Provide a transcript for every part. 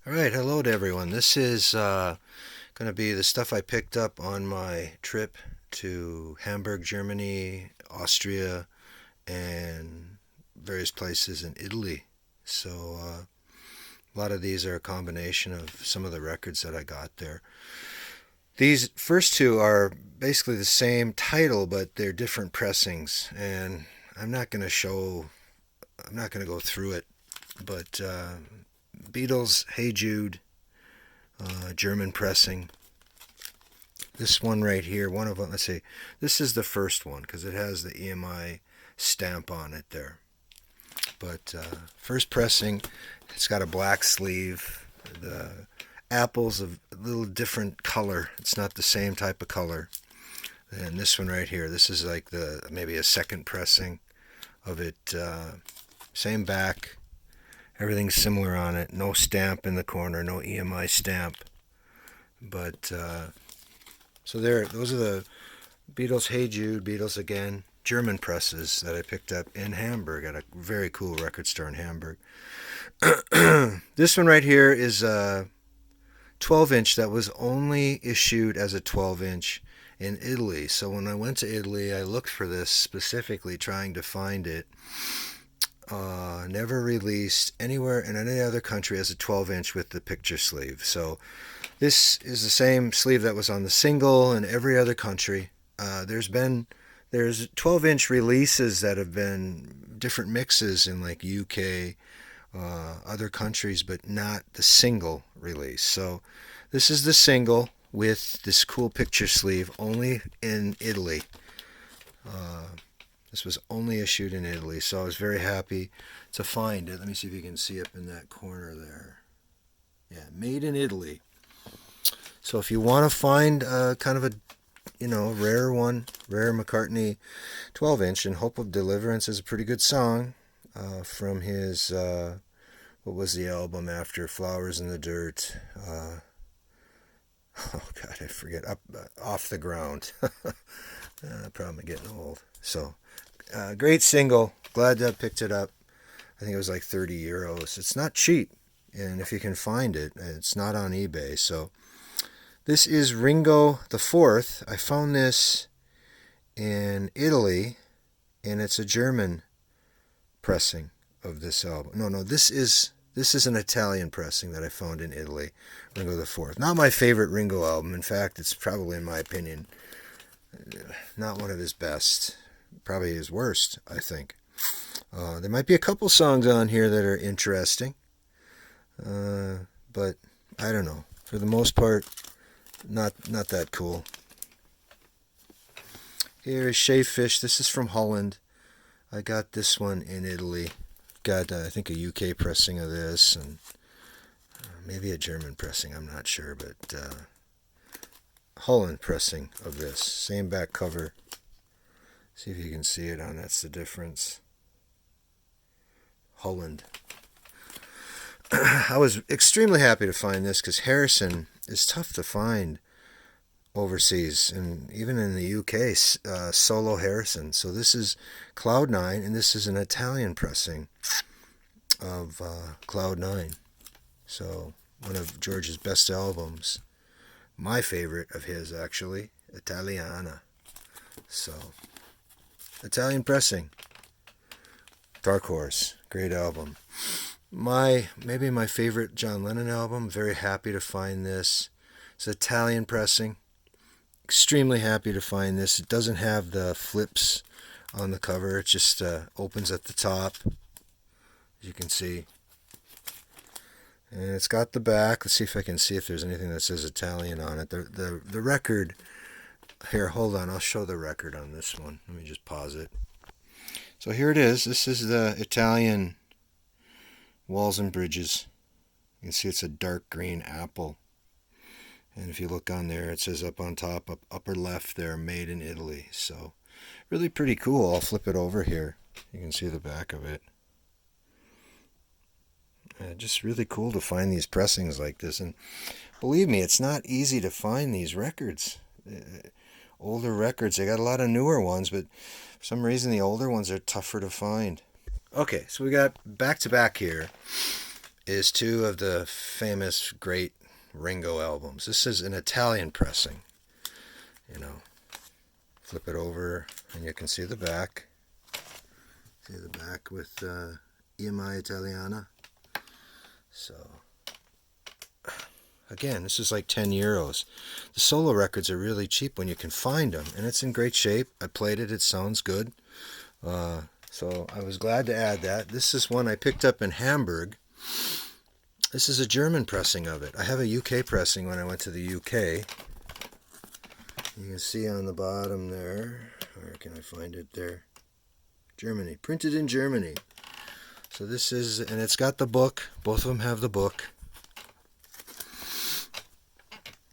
All right, hello to everyone. This is going to be the stuff I picked up on my trip to Hamburg, Germany, Austria, and various places in Italy. So a lot of these are a combination of some of the records that I got there. These first two are basically the same title, but they're different pressings, and I'm not going to show. I'm not going to go through it, but Beatles, Hey Jude, German pressing. This one right here, one of them, let's see, this is the first one because it has the EMI stamp on it there. But first pressing, it's got a black sleeve. The apple's a little different color. It's not the same type of color. And this one right here, this is like the maybe a second pressing of it. Same back, everything's similar on it. No stamp in the corner, no EMI stamp. But so there, those are the Beatles, Hey Jude, Beatles again, German presses that I picked up in Hamburg at a very cool record store in Hamburg. This one right here is a 12-inch that was only issued as a 12-inch in Italy. So when I went to Italy, I looked for this specifically, trying to find it. Never released anywhere in any other country as a 12-inch with the picture sleeve. So this is the same sleeve that was on the single in every other country. There's 12-inch releases that have been different mixes in like UK, other countries, but not the single release. So this is the single with this cool picture sleeve, only in Italy. This was only issued in Italy, so I was very happy to find it. Let me see if you can see up in that corner there. Yeah, made in Italy. So if you want to find kind of a rare one, rare McCartney 12-inch, and Hope of Deliverance is a pretty good song from his, what was the album after Flowers in the Dirt? Oh God, I forget. Off the Ground. Probably getting old. So, great single. Glad that I picked it up. I think it was like 30 euros. It's not cheap, and if you can find it, it's not on eBay. So, this is Ringo the Fourth. I found this in Italy, and it's a German pressing of this album. No, this is an Italian pressing that I found in Italy. Ringo the Fourth. Not my favorite Ringo album. In fact, it's probably, in my opinion, not one of his best. Probably his worst, I think. There might be a couple songs on here that are interesting, but I don't know. For the most part, not that cool. Here is Shave Fish. This is from Holland. I got this one in Italy. Got I think a UK pressing of this, and maybe a German pressing. I'm not sure, but Holland pressing of this. Same back cover. See if you can see it on. That's the difference. Holland. I was extremely happy to find this because Harrison is tough to find overseas, and even in the UK, solo Harrison. So this is Cloud Nine, and this is an Italian pressing of Cloud Nine. So one of George's best albums. My favorite of his, actually, Italiana. So, Italian pressing. Dark Horse, great album. Maybe my favorite John Lennon album. Very happy to find this. It's Italian pressing. Extremely happy to find this. It doesn't have the flips on the cover. It just opens at the top, as you can see. And it's got the back. Let's see if I can see if there's anything that says Italian on it. The record. Here, hold on. I'll show the record on this one. Let me just pause it. So here it is. This is the Italian Walls and Bridges. You can see it's a dark green apple. And if you look on there, it says up on top, upper left there, made in Italy. So really pretty cool. I'll flip it over here. You can see the back of it. Just really cool to find these pressings like this. And believe me, it's not easy to find these records. Older records, they got a lot of newer ones, but for some reason the older ones are tougher to find. Okay, so we got back to back here. is two of the famous great Ringo albums. This is an Italian pressing. You know, flip it over and you can see the back. See the back with EMI Italiana. So, again, this is like 10 euros. The solo records are really cheap when you can find them, and it's in great shape. I played it, it sounds good. So I was glad to add that. This is one I picked up in Hamburg. This is a German pressing of it. I have a UK pressing when I went to the UK. You can see on the bottom there, where can I find it there? Germany, printed in Germany. So this is, and it's got the book. Both of them have the book,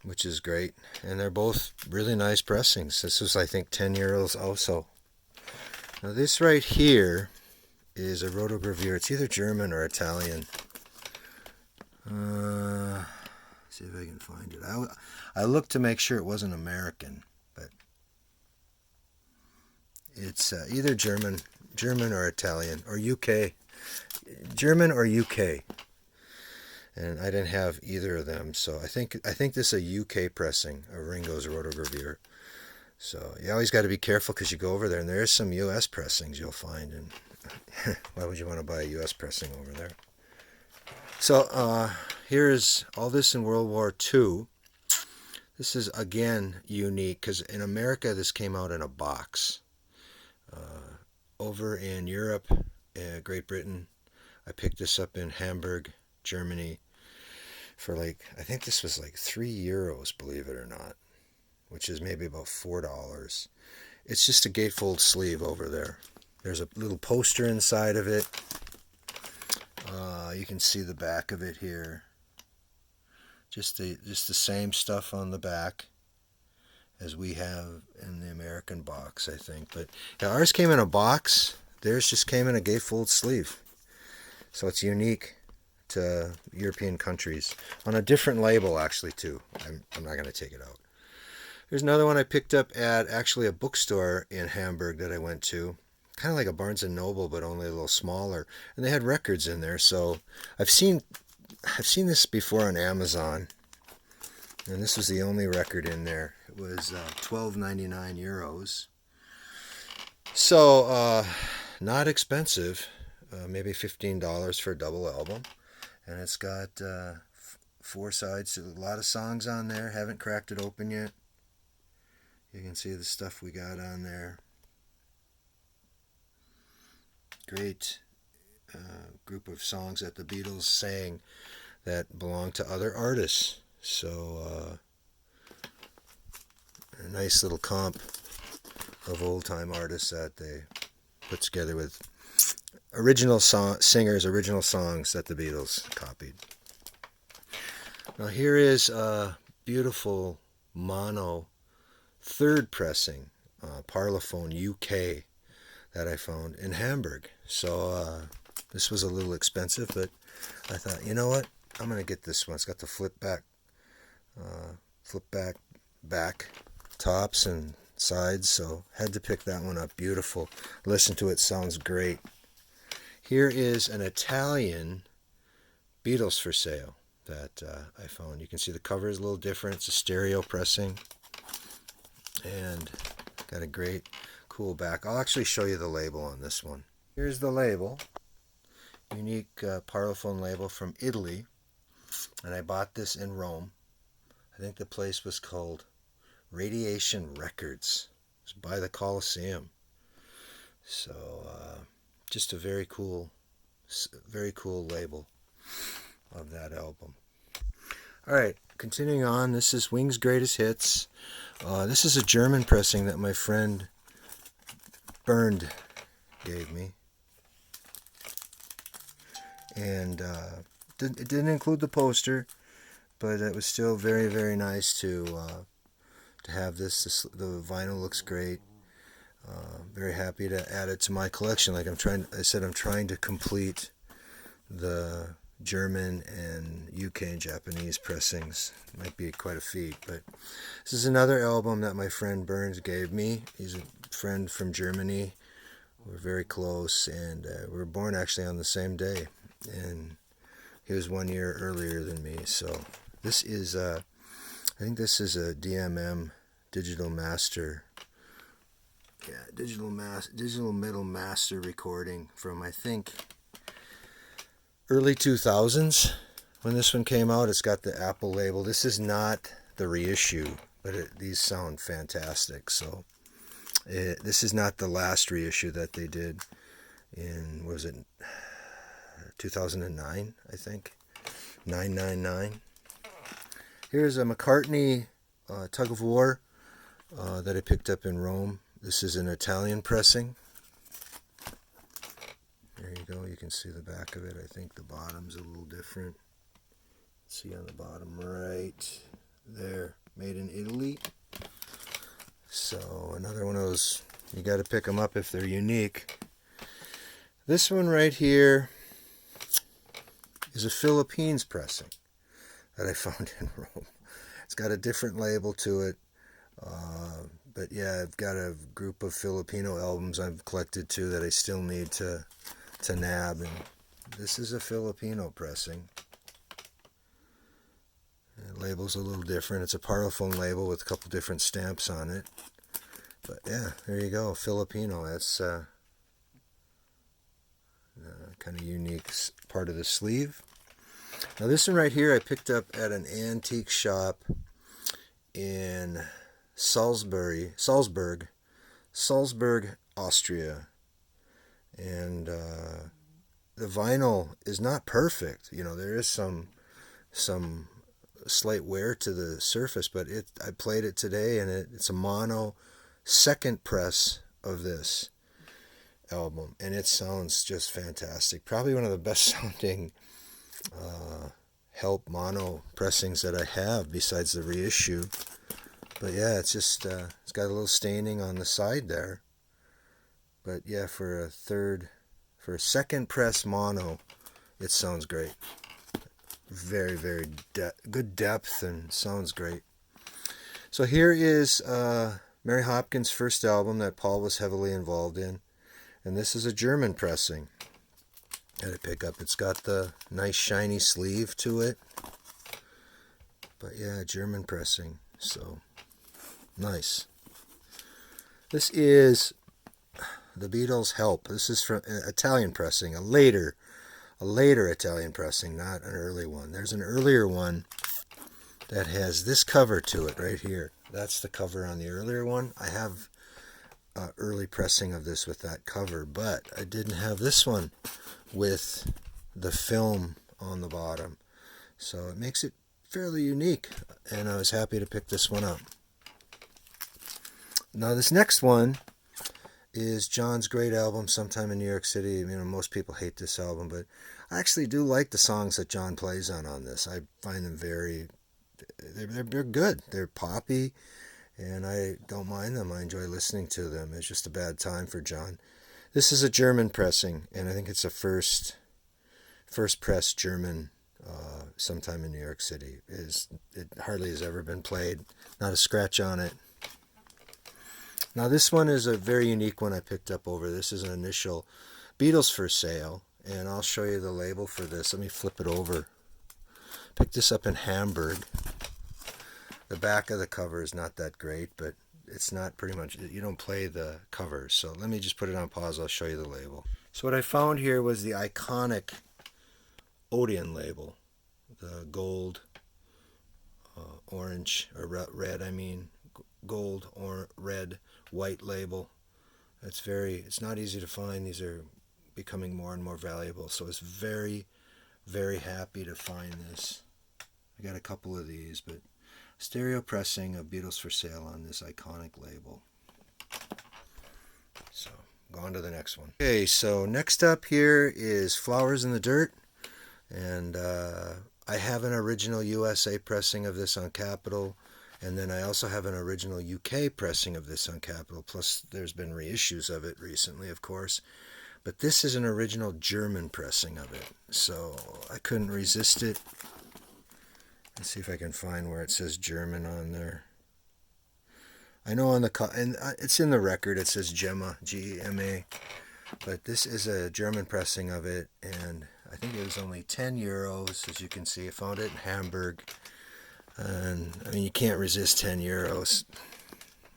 which is great. And they're both really nice pressings. This was, I think, 10 euros also. Now this right here is a rotogravure. It's either German or Italian. See if I can find it. I looked to make sure it wasn't American, but it's either German or Italian or UK. German or UK. And I didn't have either of them, so I think this is a UK pressing of Ringo's rotogravure. So you always got to be careful because you go over there and there's some US pressings you'll find, and why would you want to buy a US pressing over there? So here is all this in World War II. This is again unique because in America this came out in a box. Over in Europe, Great Britain, I picked this up in Hamburg, Germany, for like, I think this was like 3 euros, believe it or not, which is maybe about $4. It's just a gatefold sleeve over there. There's a little poster inside of it. You can see the back of it here. Just the same stuff on the back as we have in the American box, I think. But yeah, ours came in a box. Theirs just came in a gatefold sleeve. So it's unique to European countries. On a different label, actually, too. I'm not going to take it out. There's another one I picked up at actually a bookstore in Hamburg that I went to. Kind of like a Barnes & Noble, but only a little smaller. And they had records in there. So I've seen this before on Amazon. And this was the only record in there. It was 12.99 euros. So not expensive. Maybe $15 for a double album. And it's got 4 sides. A lot of songs on there. Haven't cracked it open yet. You can see the stuff we got on there. Great group of songs that the Beatles sang that belong to other artists. So a nice little comp of old-time artists that they put together with original singers, original songs that the Beatles copied. Now here is a beautiful mono third pressing, Parlophone UK, that I found in Hamburg. So this was a little expensive, but I thought, you know what? I'm going to get this one. It's got the flip back tops and sides, so had to pick that one up. Beautiful. Listen to it, sounds great. Here is an Italian Beatles for sale that I found. You can see the cover is a little different. It's a stereo pressing and got a great cool back. I'll actually show you the label on this one. Here's the label. Unique Parlophone label from Italy. And I bought this in Rome. I think the place was called Radiation Records. It's by the Colosseum. So just a very cool label of that album. All right, continuing on. This is Wings' Greatest Hits. This is a German pressing that my friend Bernd gave me. And it didn't include the poster, but it was still very, very nice to have this. The vinyl looks great. Very happy to add it to my collection. Like I'm trying to complete the German and UK and Japanese pressings. Might be quite a feat, but this is another album that my friend Burns gave me. He's a friend from Germany. We're very close, and we were born actually on the same day. And He was 1 year earlier than me. So this is, I think this is a DMM, Digital Master. Yeah, Digital Middle Master recording from, I think, early 2000s when this one came out. It's got the Apple label. This is not the reissue, but these sound fantastic. So this is not the last reissue that they did in, what was it, 2009, I think, 999. Here's a McCartney Tug of War that I picked up in Rome. This is an Italian pressing. There you go. You can see the back of it. I think the bottom's a little different. See on the bottom right there. Made in Italy. So another one of those, you got to pick them up if they're unique. This one right here is a Philippines pressing that I found in Rome. It's got a different label to it. But yeah, I've got a group of Filipino albums I've collected too that I still need to nab. And this is a Filipino pressing. The label's a little different. It's a Parlophone label with a couple different stamps on it. But yeah, there you go, Filipino. That's kind of unique part of the sleeve. Now this one right here I picked up at an antique shop in Salzburg, Austria. And the vinyl is not perfect. You know, there is some slight wear to the surface, but I played it today, and it's a mono second press of this album, and it sounds just fantastic. Probably one of the best sounding Help mono pressings that I have besides the reissue. But yeah, it's just it's got a little staining on the side there. But yeah, for a second press mono, it sounds great. Very, very good depth and sounds great. So here is Mary Hopkins' first album that Paul was heavily involved in. And this is a German pressing that I pick up. It's got the nice shiny sleeve to it. But yeah, German pressing. So nice. This is the Beatles' Help. This is from Italian pressing, a later Italian pressing, not an early one. There's an earlier one that has this cover to it right here. That's the cover on the earlier one. I have early pressing of this with that cover, but I didn't have this one with the film on the bottom. So it makes it fairly unique, and I was happy to pick this one up. Now this next one is John's great album, Sometime in New York City. You know, most people hate this album, but I actually do like the songs that John plays on this. I find them they're good. They're poppy, and I don't mind them. I enjoy listening to them. It's just a bad time for John. This is a German pressing, and I think it's a first press German Sometime in New York City. It hardly has ever been played. Not a scratch on it. Now this one is a very unique one I picked up over. This is an initial Beatles for Sale, and I'll show you the label for this. Let me flip it over. Picked this up in Hamburg. The back of the cover is not that great, but it's not pretty much, you don't play the covers. So let me just put it on pause. I'll show you the label. So what I found here was the iconic Odeon label. The gold, orange, or red, gold or red, white label. It's not easy to find. These are becoming more and more valuable. So it's very, very happy to find this. I got a couple of these, but stereo pressing of Beatles for Sale on this iconic label. So go on to the next one. Okay, so next up here is Flowers in the Dirt, and I have an original USA pressing of this on Capitol, and then I also have an original UK pressing of this on Capitol, plus there's been reissues of it recently, of course. But this is an original German pressing of it, so I couldn't resist it. Let's see if I can find where it says German on there. I know on the and it's in the record, it says Gemma, Gema, but this is a German pressing of it, and I think it was only 10 euros, as you can see. I found it in Hamburg. And, I mean, you can't resist 10 euros.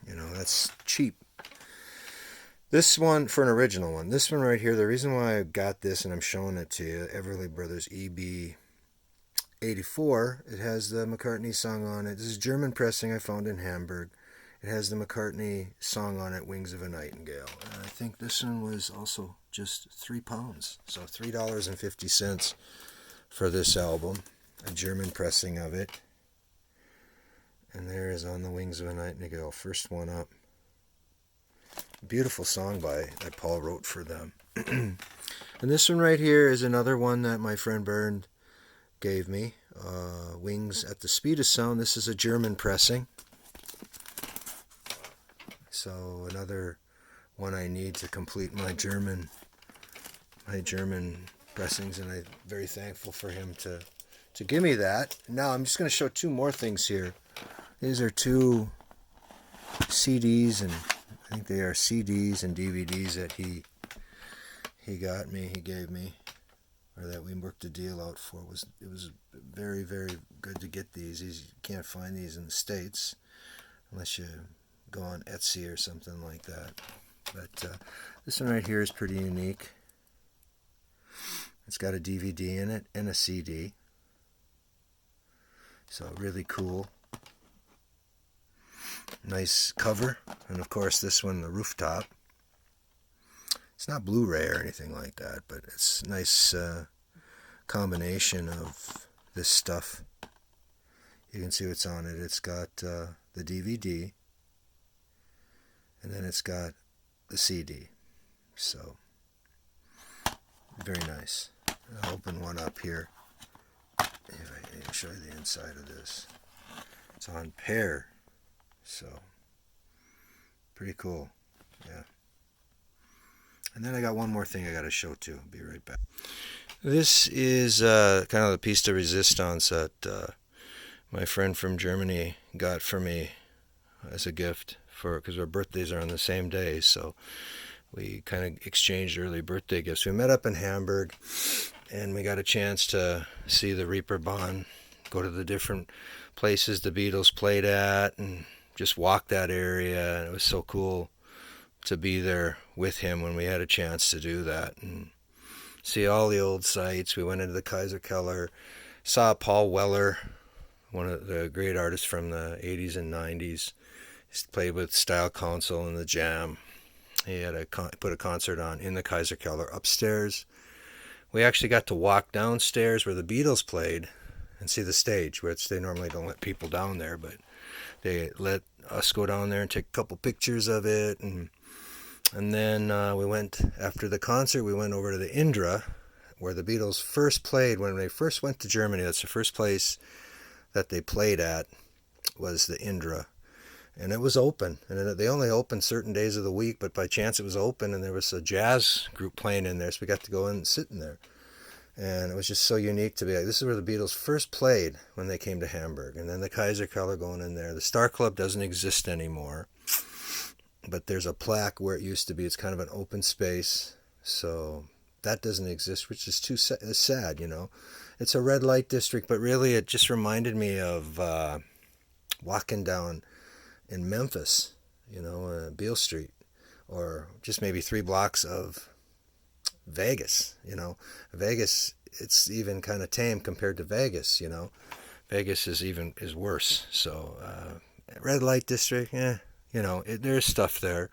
That's cheap. This one, for an original one, this one right here, the reason why I got this and I'm showing it to you, Everly Brothers EB84, it has the McCartney song on it. This is German pressing I found in Hamburg. It has the McCartney song on it, Wings of a Nightingale. And I think this one was also just £3. So $3.50 for this album, a German pressing of it. And there is On the Wings of a Nightingale, first one up. Beautiful song that Paul wrote for them. And this one right here is another one that my friend Bernd gave me. Wings at the Speed of Sound. This is a German pressing. So another one I need to complete my German pressings, and I'm very thankful for him to give me that. Now I'm just going to show two more things here. These are two CDs, and I think they are CDs and DVDs that he gave me, or that we worked a deal out for. It was very, very good to get these. You can't find these in the States unless you go on Etsy or something like that. But this one right here is pretty unique. It's got a DVD in it and a CD. So really cool. Nice cover. And of course this one, the rooftop. It's not Blu-ray or anything like that, but it's a nice combination of this stuff. You can see what's on it. It's got the DVD, and then it's got the CD. So, very nice. I'll open one up here. If I can show you the inside of this. It's on pair. So, pretty cool. Yeah. And then I got one more thing I got to show too. I'll be right back. This is kind of the piece de resistance that my friend from Germany got for me as a gift, because our birthdays are on the same day, so we kind of exchanged early birthday gifts. We met up in Hamburg, and we got a chance to see the Reeperbahn, go to the different places the Beatles played at, and just walk that area. And it was so cool to be there with him when we had a chance to do that and see all the old sites. We went into the Kaiser Keller, saw Paul Weller, one of the great artists from the 80s and 90s. He played with Style Council and the Jam. He had put a concert on in the Kaiser Keller upstairs. We actually got to walk downstairs where the Beatles played and see the stage, which they normally don't let people down there, but they let us go down there and take a couple pictures of it. And then we went, after the concert, we went over to the Indra, where the Beatles first played when they first went to Germany. That's the first place that they played at, was the Indra. And it was open. And they only opened certain days of the week, but by chance it was open, and there was a jazz group playing in there, so we got to go in and sit in there. And it was just so unique to be like, this is where the Beatles first played when they came to Hamburg. And then the Kaiser Keller going in there. The Star Club doesn't exist anymore, but there's a plaque where it used to be. It's kind of an open space, so that doesn't exist, which is too sad, you know. It's a red light district, but really it just reminded me of walking down in Memphis, you know, Beale Street, or just maybe 3 blocks of Vegas, you know. Vegas, it's even kind of tame compared to Vegas, you know. Vegas is worse. So red light district, you know, there's stuff there,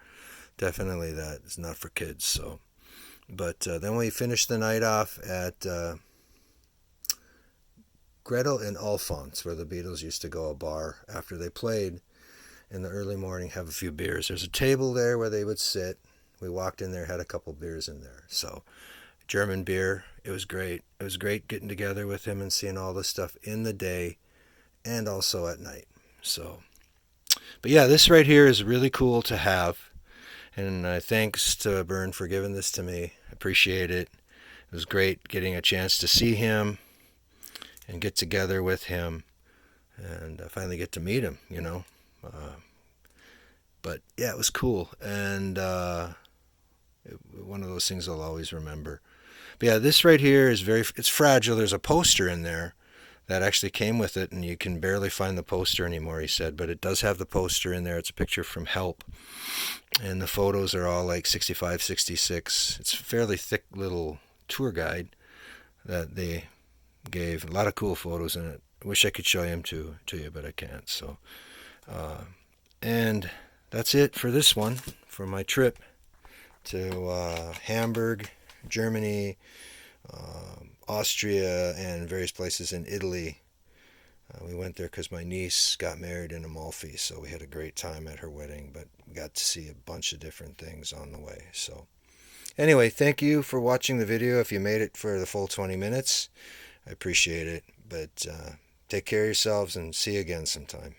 definitely, that is not for kids. So, but then we finished the night off at Gretel and Alphonse, where the Beatles used to go, a bar after they played in the early morning, have a few beers. There's a table there where they would sit. We walked in there, had a couple beers in there. So, German beer, it was great. It was great getting together with him and seeing all this stuff in the day and also at night. So, but yeah, this right here is really cool to have. And thanks to Bernd for giving this to me. Appreciate it. It was great getting a chance to see him and get together with him and finally get to meet him, you know. But yeah, it was cool. And one of those things I'll always remember. But But yeah, this right here is it's fragile. There's a poster in there that actually came with it, and you can barely find the poster anymore, he said, but it does have the poster in there. It's a picture from Help, and the photos are all like 65, 66. It's a fairly thick little tour guide that they gave. A lot of cool photos in it. I wish I could show them to you, but I can't. So, and that's it for this one, for my trip to Hamburg, Germany, Austria, and various places in Italy. We went there because my niece got married in Amalfi, so we had a great time at her wedding, but we got to see a bunch of different things on the way. So anyway, thank you for watching the video. If you made it for the full 20 minutes, I appreciate it. But take care of yourselves and see you again sometime.